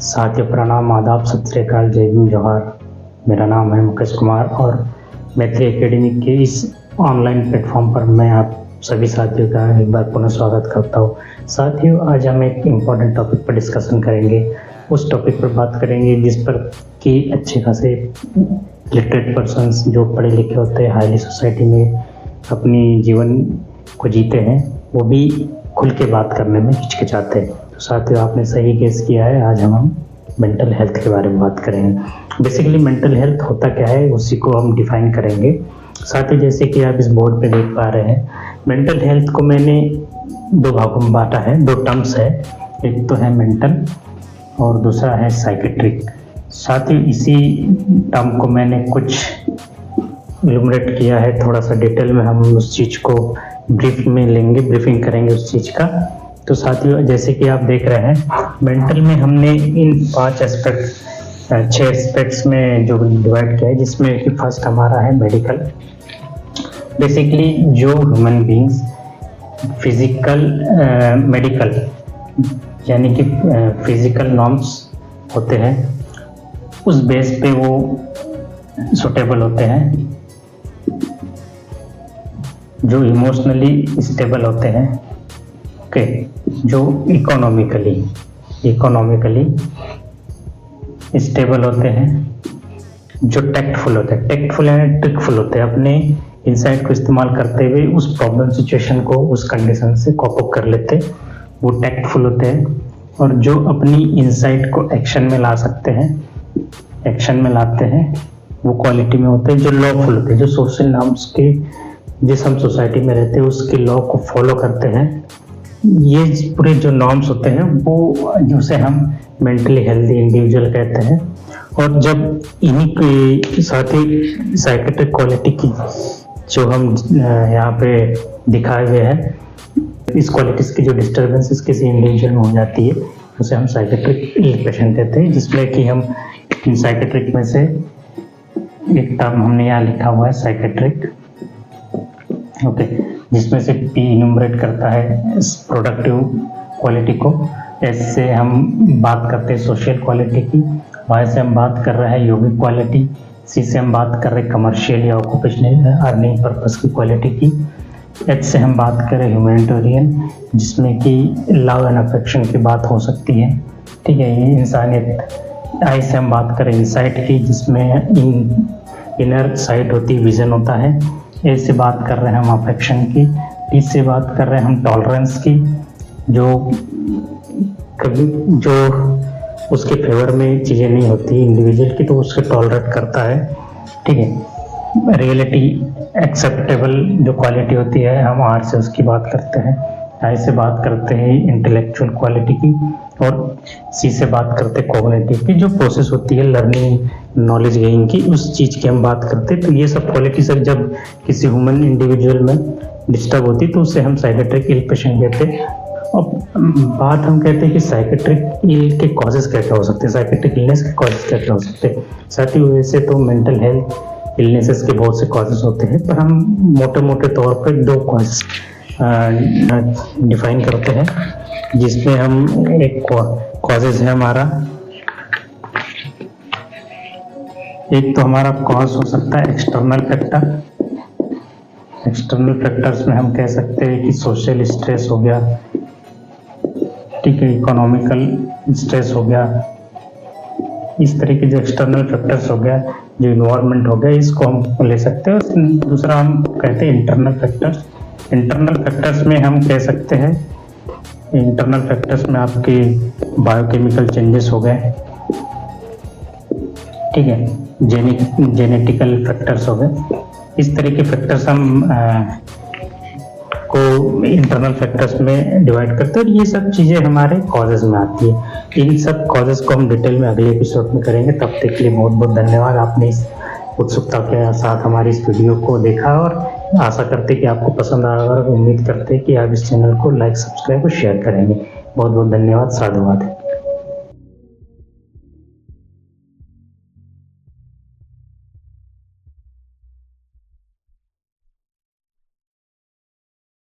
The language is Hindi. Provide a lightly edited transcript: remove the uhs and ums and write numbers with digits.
साथियों प्रणाम, आदाब, सत श्री अकाल, जय हिंद, जोहार। मेरा नाम है मुकेश कुमार और मैत्री एकेडमी के इस ऑनलाइन प्लेटफॉर्म पर मैं आप सभी साथियों का एक बार पुनः स्वागत करता हूँ। साथियों, आज हम एक इम्पॉर्टेंट टॉपिक पर डिस्कशन करेंगे। उस टॉपिक पर बात करेंगे जिस पर कि अच्छे खासे लिटरेट पर्सन्स जो पढ़े लिखे होते हैं, हाईली सोसाइटी में अपनी जीवन को जीते हैं, वो भी खुल के बात करने में हिचकिचाते हैं। तो साथियों, आपने सही गेस किया है। आज हम मेंटल हेल्थ के बारे में बात करेंगे। बेसिकली मेंटल हेल्थ होता क्या है, उसी को हम डिफाइन करेंगे। साथियों, जैसे कि आप इस बोर्ड पे देख पा रहे हैं, मेंटल हेल्थ को मैंने दो भागों में बांटा है, दो टर्म्स है। एक तो है मेंटल और दूसरा है साइकेट्रिक। साथियों, इसी टर्म को मैंने कुछ इलुमरेट किया है, थोड़ा सा डिटेल में हम उस चीज़ को ब्रीफ में लेंगे, ब्रीफिंग करेंगे उस चीज़ का। तो साथियों, जैसे कि आप देख रहे हैं, मेंटल में हमने इन 6 एस्पेक्ट्स में जो डिवाइड किया है, जिसमें कि फर्स्ट हमारा है मेडिकल। बेसिकली जो ह्यूमन बींग्स फिजिकल मेडिकल यानी कि फिजिकल नॉर्म्स होते हैं, उस बेस पे वो सुटेबल होते हैं। जो इमोशनली स्टेबल होते हैं, ओके, जो इकोनॉमिकली स्टेबल होते हैं, जो टैक्टफुल होते हैं, टैक्टफुल एंड ट्रिकफुल होते हैं, अपने इंसाइट को इस्तेमाल करते हुए उस प्रॉब्लम सिचुएशन को, उस कंडीशन से कॉप अप कर लेते हैं, वो टैक्टफुल होते हैं। और जो अपनी इंसाइट को एक्शन में ला सकते हैं, एक्शन में लाते हैं, वो क्वालिटी में होते हैं। जो लॉफुल होते हैं, जो सोशल नॉर्म्स के, जिस हम सोसाइटी में रहते हैं उसके लॉ को फॉलो करते हैं। ये पूरे जो नॉर्म्स होते हैं वो, जिसे हम मेंटली हेल्दी इंडिविजुअल कहते हैं। और जब इन्हीं के साथ ही साइकेट्रिक क्वालिटी की जो हम यहाँ पे दिखाए हुए हैं, इस क्वालिटीज की जो डिस्टर्बेंसेस किसी इंडिविजुअल में हो जाती है, उसे हम साइकेट्रिक इल पेशेंट कहते हैं। जिसमें कि हम साइकेट्रिक में से एक टर्म हमने यहाँ लिखा हुआ है, साइकेट्रिक, ओके, जिसमें से पी इन्यूमरेट करता है प्रोडक्टिव क्वालिटी को, एस से हम बात करते हैं सोशल क्वालिटी की, वाई से हम बात कर रहे हैं योगिक क्वालिटी, सी से हम बात कर रहे हैं कमर्शियल या ऑक्यूपेशनल अर्निंग पर्पस की क्वालिटी की, एच से हम बात करें ह्यूमैनिटेरियन, जिसमें कि लव एंड अफेक्शन की बात हो सकती है, ठीक है, ये इंसानियत। आई से हम बात करें इंसाइट की, जिसमें इनर साइट होती है, विजन होता है। ए से बात कर रहे हैं हम अफेक्शन की। टी से बात कर रहे हैं हम टॉलरेंस की, जो कभी जो उसके फेवर में चीज़ें नहीं होती इंडिविजुअल की, तो उससे टॉलरेट करता है, ठीक है। रियलिटी एक्सेप्टेबल जो क्वालिटी होती है, हम आर से उसकी बात करते हैं। आई से बात करते हैं इंटेलेक्चुअल क्वालिटी की, और सी से बात करते हैं कॉग्निटिव की, जो प्रोसेस होती है लर्निंग, नॉलेज गेनिंग की, उस चीज़ की हम बात करते हैं। तो ये सब क्वालिटी सब जब किसी ह्यूमन इंडिविजुअल में डिस्टर्ब होती है, तो उसे हम साइकेट्रिक इल पेशेंट कहते हैं। और बात हम कहते हैं कि साइकेट्रिक इल के कॉजेज क्या क्या हो सकते हैं, साइकेट्रिक इलनेस के कॉजेज क्या क्या हो सकते हैं। साथ ही वैसे तो मेंटल हेल्थ इलनेसेस के बहुत से कॉजेज होते हैं, पर हम मोटे मोटे तौर पर 2 कॉजेज डिफाइन करते हैं, जिसमें हम एक कॉजेज है हमारा, एक तो हमारा कॉज हो सकता है एक्सटर्नल फैक्टर। एक्सटर्नल फैक्टर्स में हम कह सकते हैं कि सोशल स्ट्रेस हो गया, ठीक है, इकोनॉमिकल स्ट्रेस हो गया, इस तरह के जो एक्सटर्नल फैक्टर्स हो गया, जो इन्वायरमेंट हो गया, इसको हम ले सकते हैं। और दूसरा हम कहते हैं इंटरनल फैक्टर्स। इंटरनल फैक्टर्स में हम कह सकते हैं, इंटरनल फैक्टर्स में आपके बायोकेमिकल चेंजेस हो गए, ठीक है, जेनेटिकल फैक्टर्स हो गए। इस तरह के फैक्टर्स हम को इंटरनल फैक्टर्स में डिवाइड करते हैं, और ये सब चीज़ें हमारे कॉजेज में आती है। इन सब कॉजेज को हम डिटेल में अगले एपिसोड में करेंगे। तब तक के लिए बहुत बहुत धन्यवाद। आपने इस उत्सुकता के साथ हमारी इस वीडियो को देखा, और आशा करते कि आपको पसंद आएगा, और उम्मीद करते कि आप इस चैनल को लाइक, सब्सक्राइब और शेयर करेंगे। बहुत बहुत धन्यवाद। साधुवाद।